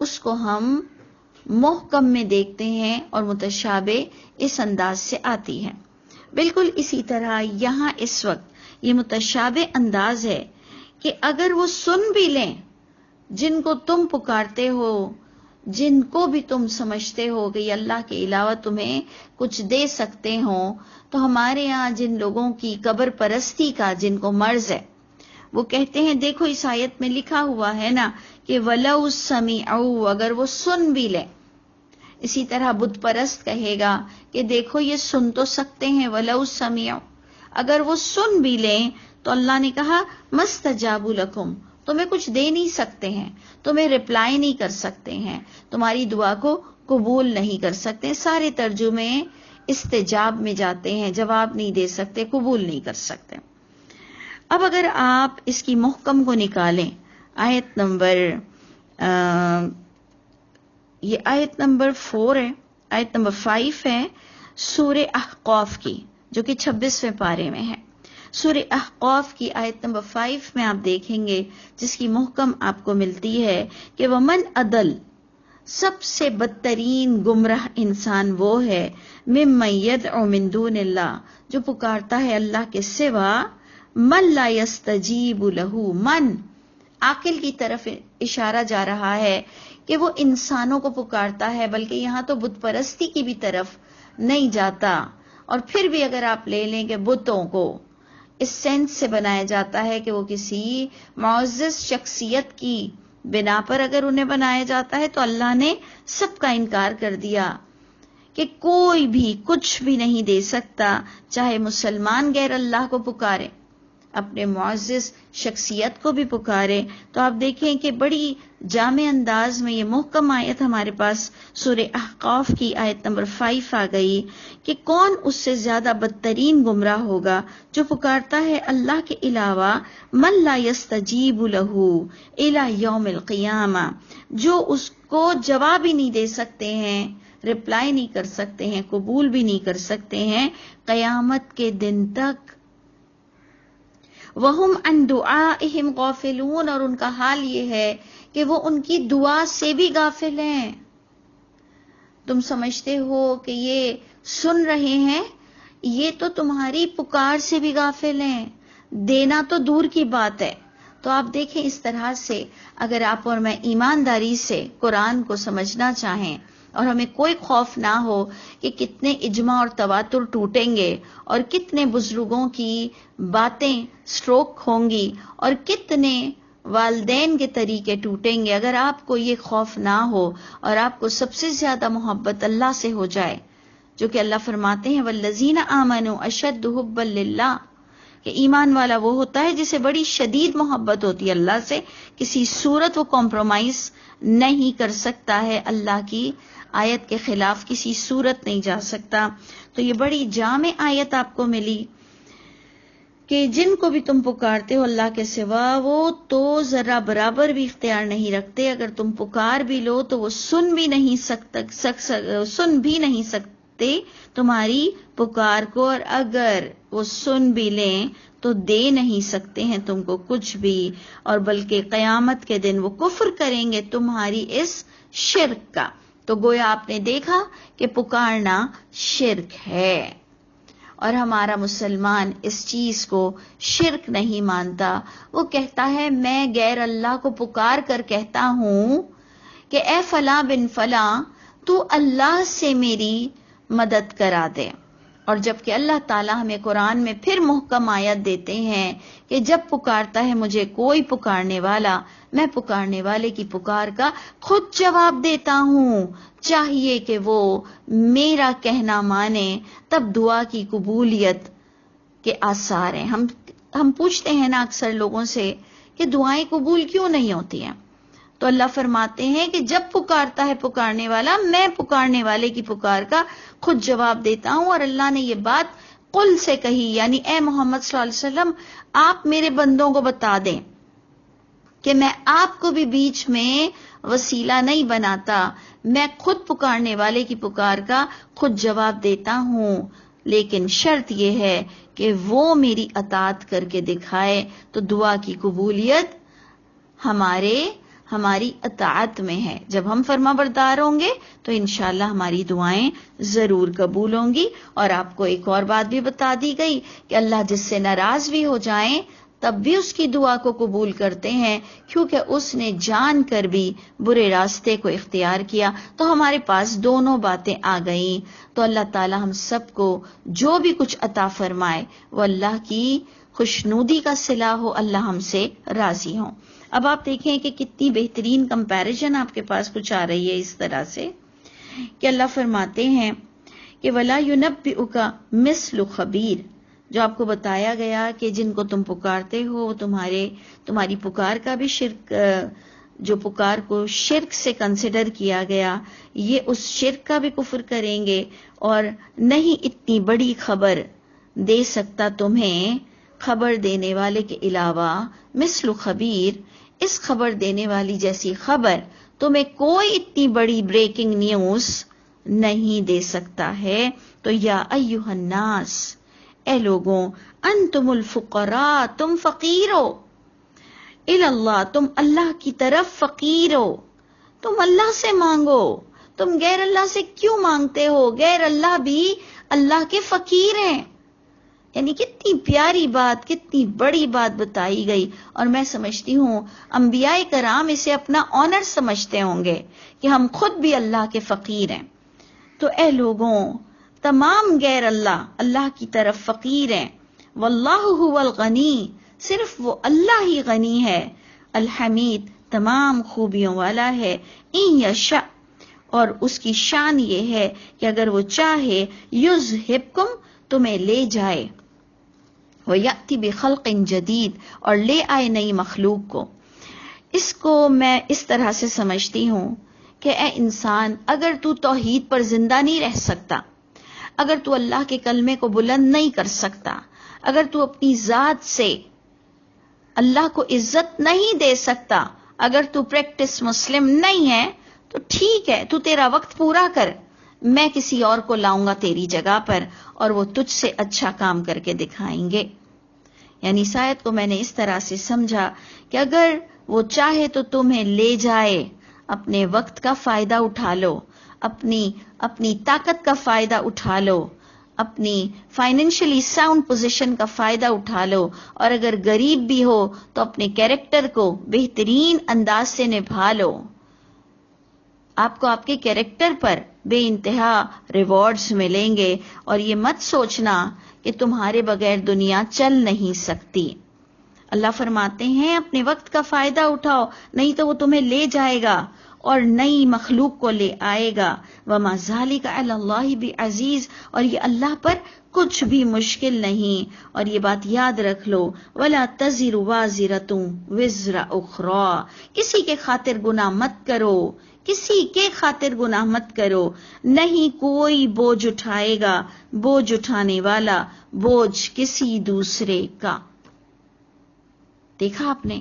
اس کو ہم محکم میں دیکھتے ہیں اور متشابہ اس انداز سے آتی ہے. بالکل اسی طرح یہاں اس وقت یہ متشابہ انداز ہے کہ اگر وہ سن بھی لیں جن کو تم پکارتے ہو، جن کو بھی تم سمجھتے ہو کہ یہ اللہ کے علاوہ تمہیں کچھ دے سکتے ہوں، تو ہمارے ہاں جن لوگوں کی قبر پرستی کا جن کو مرض ہے وہ کہتے ہیں دیکھو اس آیت میں لکھا ہوا ہے نا کہ وَلَوْ سَمِعُوا، اگر وہ سن بھی لیں. اسی طرح بت پرست کہے گا کہ دیکھو یہ سن تو سکتے ہیں، وَلَوْ سَمِعُوا، اگر وہ سن بھی لیں تو اللہ نے کہا مَسْتَجَابُوا لَكُمْ، تمہیں کچھ دے نہیں سکتے ہیں، تمہیں رپلائی نہیں کر سکتے ہیں، تمہاری دعا کو قبول نہیں کر سکتے. سارے ترجمے استجاب میں جاتے ہیں، جواب نہیں دے سکتے، قبول نہیں کر سکتے. اب اگر آپ اس کی محکم کو نکالیں، آیت نمبر یہ آیت نمبر 4 ہے، آیت نمبر 5 ہے سورہ احقاف کی، جو کہ 26ویں پارے میں ہے. سورہ احقاف کی آیت نمبر 5 میں آپ دیکھیں گے جس کی محکم آپ کو ملتی ہے کہ وَمَنْ أَضَلُّ، سب سے بدترین گمراہ انسان وہ ہے مِمَّن يَدْعُ مِن دُونِ اللَّهِ، جو پکارتا ہے اللہ کے سوا، مَن لَا يَسْتَجِيبُ لَهُ، من عاقل کی طرف اشارہ جا رہا ہے کہ وہ انسانوں کو پکارتا ہے، بلکہ یہاں تو بت پرستی کی بھی طرف نہیں جاتا. اور پھر بھی اگر آپ لے لیں کہ بتوں کو اس سینس سے بنایا جاتا ہے کہ وہ کسی معزز شخصیت کی بنا پر اگر انہیں بنایا جاتا ہے، تو اللہ نے سب کا انکار کر دیا کہ کوئی بھی کچھ بھی نہیں دے سکتا، چاہے مسلمان غیر اللہ کو پکارے، اپنے معزز شخصیت کو بھی پکارے. تو آپ دیکھیں کہ بڑی جامع انداز میں یہ محکم آیت ہمارے پاس سورہ احقاف کی آیت نمبر 5 آ گئی کہ کون اس سے زیادہ بدترین گمراہ ہوگا جو پکارتا ہے اللہ کے علاوہ، من لا یستجیب لہ الی یوم القیامہ، جو اس کو جواب ہی نہیں دے سکتے ہیں، رپلائی نہیں کر سکتے ہیں، قبول بھی نہیں کر سکتے ہیں قیامت کے دن تک. وَهُمْ عَنْ دُعَائِهِمْ غَافِلُونَ، اور ان کا حال یہ ہے کہ وہ ان کی دعا سے بھی غافل ہیں. تم سمجھتے ہو کہ یہ سن رہے ہیں، یہ تو تمہاری پکار سے بھی غافل ہیں، دینا تو دور کی بات ہے. تو آپ دیکھیں اس طرح سے اگر آپ اور میں ایمانداری سے قرآن کو سمجھنا چاہیں اور ہمیں کوئی خوف نہ ہو کہ کتنے اجماع اور تواتر ٹوٹیں گے اور کتنے بزرگوں کی باتیں سٹروک ہوں گی اور کتنے والدین کے طریقے ٹوٹیں گے، اگر آپ کو یہ خوف نہ ہو اور آپ کو سب سے زیادہ محبت اللہ سے ہو جائے، جو کہ اللہ فرماتے ہیں وَالَّذِينَ آمَنُوا أَشَدُّ حُبًّا لِلَّهِ، کہ ایمان والا وہ ہوتا ہے جسے بڑی شدید محبت ہوتی ہے اللہ سے، کسی صورت وہ کمپرومائز نہیں کر سکتا ہے، اللہ کی آیت کے خلاف کسی صورت نہیں جا سکتا. تو یہ بڑی جامع آیت آپ کو ملی کہ جن کو بھی تم پکارتے ہو اللہ کے سوا، وہ تو ذرا برابر بھی اختیار نہیں رکھتے. اگر تم پکار بھی لو تو وہ سن بھی نہیں سکتے تمہاری پکار کو، اور اگر وہ سن بھی لیں تو دے نہیں سکتے ہیں تم کو کچھ بھی، اور بلکہ قیامت کے دن وہ کفر کریں گے تمہاری اس شرک کا. تو گویا آپ نے دیکھا کہ پکارنا شرک ہے، اور ہمارا مسلمان اس چیز کو شرک نہیں مانتا. وہ کہتا ہے میں غیر اللہ کو پکار کر کہتا ہوں کہ اے فلاں بن فلاں تو اللہ سے میری مدد کرا دے. اور جبکہ اللہ تعالیٰ ہمیں قرآن میں پھر محکم آیت دیتے ہیں کہ جب پکارتا ہے مجھے کوئی پکارنے والا، میں پکارنے والے کی پکار کا خود جواب دیتا ہوں. چاہیے کہ وہ میرا کہنا مانے، تب دعا کی قبولیت کے آثار ہیں. ہم پوچھتے ہیں نا اکثر لوگوں سے کہ دعائیں قبول کیوں نہیں ہوتی ہیں، تو اللہ فرماتے ہیں کہ جب پکارتا ہے پکارنے والا، میں پکارنے والے کی پکار کا خود جواب دیتا ہوں. اور اللہ نے یہ بات قل سے کہی، یعنی اے محمد صلی اللہ علیہ وسلم آپ میرے بندوں کو بتا دیں کہ میں آپ کو بھی بیچ میں وسیلہ نہیں بناتا، میں خود پکارنے والے کی پکار کا خود جواب دیتا ہوں، لیکن شرط یہ ہے کہ وہ میری اطاعت کر کے دکھائے، تو دعا کی قبولیت ہماری اطاعت میں ہے. جب ہم فرما بردار ہوں گے تو انشاءاللہ ہماری دعائیں ضرور قبول ہوں گی. اور آپ کو ایک اور بات بھی بتا دی گئی کہ اللہ جس سے ناراض بھی ہو جائیں تب بھی اس کی دعا کو قبول کرتے ہیں، کیونکہ اس نے جان کر بھی برے راستے کو اختیار کیا. تو ہمارے پاس دونوں باتیں آ گئیں. تو اللہ تعالی ہم سب کو جو بھی کچھ عطا فرمائے وہ اللہ کی خوشنودی کا صلہ ہو، اللہ ہم سے راضی ہوں. اب آپ دیکھیں کہ کتنی بہترین کمپیریزن آپ کے پاس کچھ آ رہی ہے اس طرح سے کہ اللہ فرماتے ہیں کہ وَلَا يُنَبِّئُكَ مِثْلُ خَبِيرٍ. جو آپ کو بتایا گیا کہ جن کو تم پکارتے ہو تمہاری پکار کا بھی شرک، جو پکار کو شرک سے کنسیڈر کیا گیا، یہ اس شرک کا بھی کفر کریں گے. اور نہیں اتنی بڑی خبر دے سکتا تمہیں خبر دینے والے کے علاوہ، مثل خبیر، اس خبر دینے والی جیسی خبر تمہیں کوئی اتنی بڑی بریکنگ نیوز نہیں دے سکتا ہے. تو یا ایھا الناس، اے لوگوں، انتم الفقراء، تم فقیر ہو، الی اللہ، تم اللہ کی طرف فقیر ہو، تم اللہ سے مانگو. تم غیر اللہ سے کیوں مانگتے ہو؟ غیر اللہ بھی اللہ کے فقیر ہیں. یعنی کتنی پیاری بات، کتنی بڑی بات بتائی گئی. اور میں سمجھتی ہوں انبیاء کرام اسے اپنا آنر سمجھتے ہوں گے کہ ہم خود بھی اللہ کے فقیر ہیں. تو اے لوگوں، تمام غیر اللہ کی طرف فقیر ہیں. واللہ هو الغنی، صرف وہ اللہ ہی غنی ہے. الحمید، تمام خوبیوں والا ہے. ان یشاء، اور اس کی شان یہ ہے کہ اگر وہ چاہے، یذہبکم، تمہیں لے جائے، وَيَأْتِ بِخَلْقٍ جَدِيدٍ، اور لے آئے نئی مخلوق کو. اس کو میں اس طرح سے سمجھتی ہوں کہ اے انسان، اگر تو توحید پر زندہ نہیں رہ سکتا، اگر تو اللہ کے کلمے کو بلند نہیں کر سکتا، اگر تو اپنی ذات سے اللہ کو عزت نہیں دے سکتا، اگر تو پریکٹس مسلم نہیں ہے، تو ٹھیک ہے، تو تیرا وقت پورا کر، میں کسی اور کو لاؤں گا تیری جگہ پر اور وہ تجھ سے اچھا کام کر کے دکھائیں گے. یعنی اس آیت کو میں نے اس طرح سے سمجھا کہ اگر وہ چاہے تو تمہیں لے جائے، اپنے وقت کا فائدہ اٹھا لو، اپنی طاقت کا فائدہ اٹھا لو، اپنی فائنینشلی ساؤنڈ پوزیشن کا فائدہ اٹھا لو، اور اگر غریب بھی ہو تو اپنے کیریکٹر کو بہترین انداز سے نبھا لو. آپ کو آپ کے کیریکٹر پر بے انتہا ریوارڈز ملیں گے. اور یہ مت سوچنا کہ تمہارے بغیر دنیا چل نہیں سکتی. اللہ فرماتے ہیں اپنے وقت کا فائدہ اٹھاؤ، نہیں تو وہ تمہیں لے جائے گا اور نئی مخلوق کو لے آئے گا. وَمَا ذَلِكَ عَلَى اللَّهِ بِعَزِيزٍ، اور یہ اللہ پر کچھ بھی مشکل نہیں. اور یہ بات یاد رکھ لو، وَلَا تَزِرُ وَازِرَةٌ وِزْرَ أُخْرَى، کسی کے خاطر گناہ مت کرو، کسی کے خاطر گناہ مت کرو. نہیں کوئی بوجھ اٹھائے گا، بوجھ اٹھانے والا بوجھ کسی دوسرے کا. دیکھا آپ نے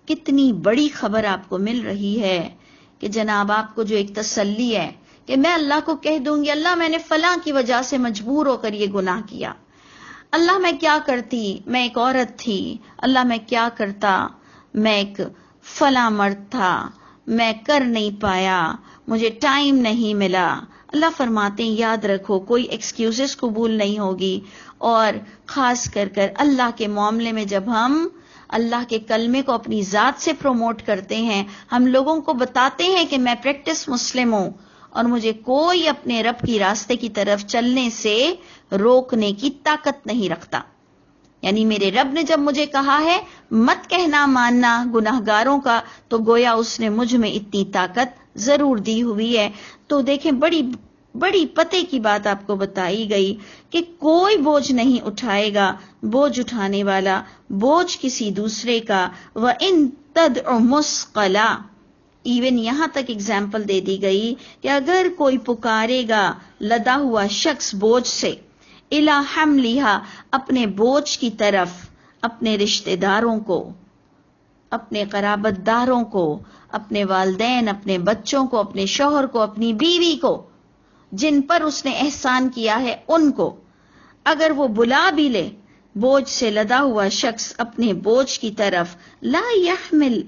کتنی بڑی خبر آپ کو مل رہی ہے کہ جناب آپ کو جو ایک تسلی ہے کہ میں اللہ کو کہہ دوں گی، اللہ میں نے فلاں کی وجہ سے مجبور ہو کر یہ گناہ کیا، اللہ میں کیا کرتی، میں ایک عورت تھی، اللہ میں کیا کرتا، میں ایک فلاں مرد تھا، میں کر نہیں پایا، مجھے ٹائم نہیں ملا. اللہ فرماتے ہیں یاد رکھو کوئی ایکسکیوزز قبول نہیں ہوگی. اور خاص کر اللہ کے معاملے میں جب ہم اللہ کے کلمے کو اپنی ذات سے پروموٹ کرتے ہیں، ہم لوگوں کو بتاتے ہیں کہ میں پریکٹس مسلم ہوں اور مجھے کوئی اپنے رب کی راستے کی طرف چلنے سے روکنے کی طاقت نہیں رکھتا. یعنی میرے رب نے جب مجھے کہا ہے مت کہنا ماننا گناہگاروں کا، تو گویا اس نے مجھ میں اتنی طاقت ضرور دی ہوئی ہے. تو دیکھیں بڑی پتے کی بات آپ کو بتائی گئی کہ کوئی بوجھ نہیں اٹھائے گا، بوجھ اٹھانے والا بوجھ کسی دوسرے کا. وَإِن تَدْعُ مُثْقَلًا، ایون یہاں تک اگزامپل دے دی گئی کہ اگر کوئی پکارے گا لدا ہوا شخص بوجھ سے، اِلَى حَمْلِهَا، اپنے بوجھ کی طرف، اپنے رشتہ داروں کو، اپنے قرابت داروں کو، اپنے والدین، اپنے بچوں کو، اپنے شوہر کو، اپنی بیوی کو، جن پر اس نے احسان کیا ہے ان کو اگر وہ بلا بھی لے، بوجھ سے لدا ہوا شخص اپنے بوجھ کی طرف، لا يحمل،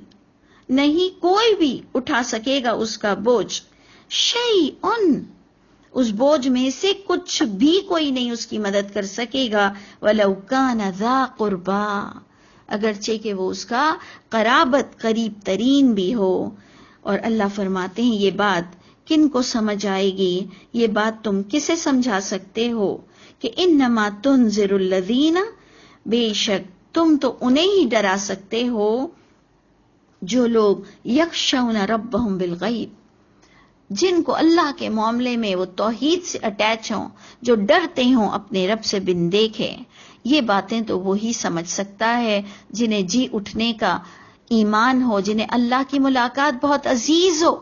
نہیں کوئی بھی اٹھا سکے گا اس کا بوجھ، شیئن، اس بوجھ میں سے کچھ بھی کوئی نہیں اس کی مدد کر سکے گا، وَلَوْ كَانَ ذَا قُرْبَىٰ، اگرچہ کہ وہ اس کا قرابت قریب ترین بھی ہو۔ اور اللہ فرماتے ہیں یہ بات کن کو سمجھ آئے گی، یہ بات تم کسے سمجھا سکتے ہو کہ انما تنذر الذین، بے شک تم تو انہیں ہی ڈرا سکتے ہو جو لوگ یخشون ربہم بالغیب، جن کو اللہ کے معاملے میں وہ توحید سے اٹیچ ہوں، جو ڈرتے ہوں اپنے رب سے بن دیکھے۔ یہ باتیں تو وہی سمجھ سکتا ہے جنہیں جی اٹھنے کا ایمان ہو، جنہیں اللہ کی ملاقات بہت عزیز ہو،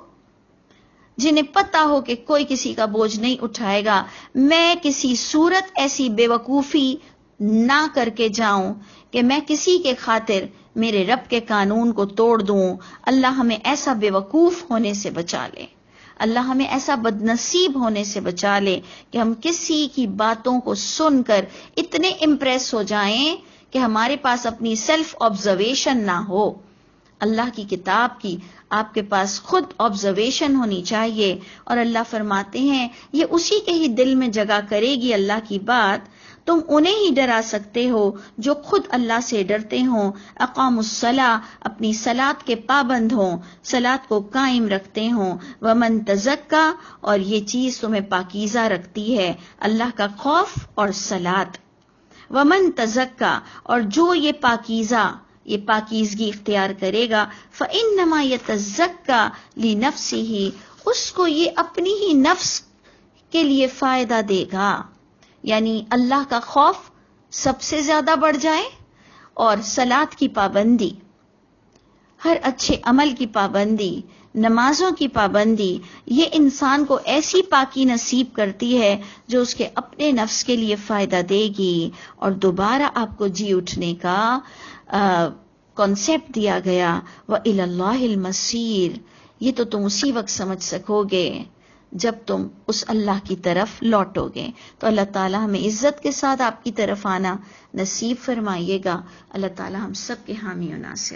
جنہیں پتا ہو کہ کوئی کسی کا بوجھ نہیں اٹھائے گا، میں کسی صورت ایسی بے وقوفی نہ کر کے جاؤں کہ میں کسی کے خاطر میرے رب کے قانون کو توڑ دوں۔ اللہ ہمیں ایسا بے وقوف ہونے سے بچا لے، اللہ ہمیں ایسا بدنصیب ہونے سے بچا لے کہ ہم کسی کی باتوں کو سن کر اتنے امپریس ہو جائیں کہ ہمارے پاس اپنی سیلف آبزرویشن نہ ہو۔ اللہ کی کتاب کی آپ کے پاس خود آبزرویشن ہونی چاہیے، اور اللہ فرماتے ہیں یہ اسی کے ہی دل میں جگہ کرے گی اللہ کی بات۔ تم انہیں ہی ڈرا سکتے ہو جو خود اللہ سے ڈرتے ہوں، اقاموا الصلاۃ، اپنی صلاۃ کے پابند ہوں، صلاۃ کو قائم رکھتے ہوں، ومن تزکا، اور یہ چیز تمہیں پاکیزہ رکھتی ہے، اللہ کا خوف اور صلاۃ۔ ومن تزکا، اور جو یہ پاکیزہ، یہ پاکیزگی اختیار کرے گا، فإنما يتزکى لنفسه، اس کو یہ اپنی ہی نفس کے لیے فائدہ دے گا۔ یعنی اللہ کا خوف سب سے زیادہ بڑھ جائے، اور صلاۃ کی پابندی، ہر اچھے عمل کی پابندی، نمازوں کی پابندی، یہ انسان کو ایسی پاکی نصیب کرتی ہے جو اس کے اپنے نفس کے لیے فائدہ دے گی، اور دوبارہ آپ کو جی اٹھنے کا کانسیپٹ دیا گیا، وَإِلَى اللَّهِ الْمَصِيرُ، یہ تو تم اسی وقت سمجھ سکو گے جب تم اس اللہ کی طرف لوٹو گے۔ تو اللہ تعالیٰ ہمیں عزت کے ساتھ آپ کی طرف آنا نصیب فرمائیے گا۔ اللہ تعالیٰ ہم سب کے حامی و ناصر۔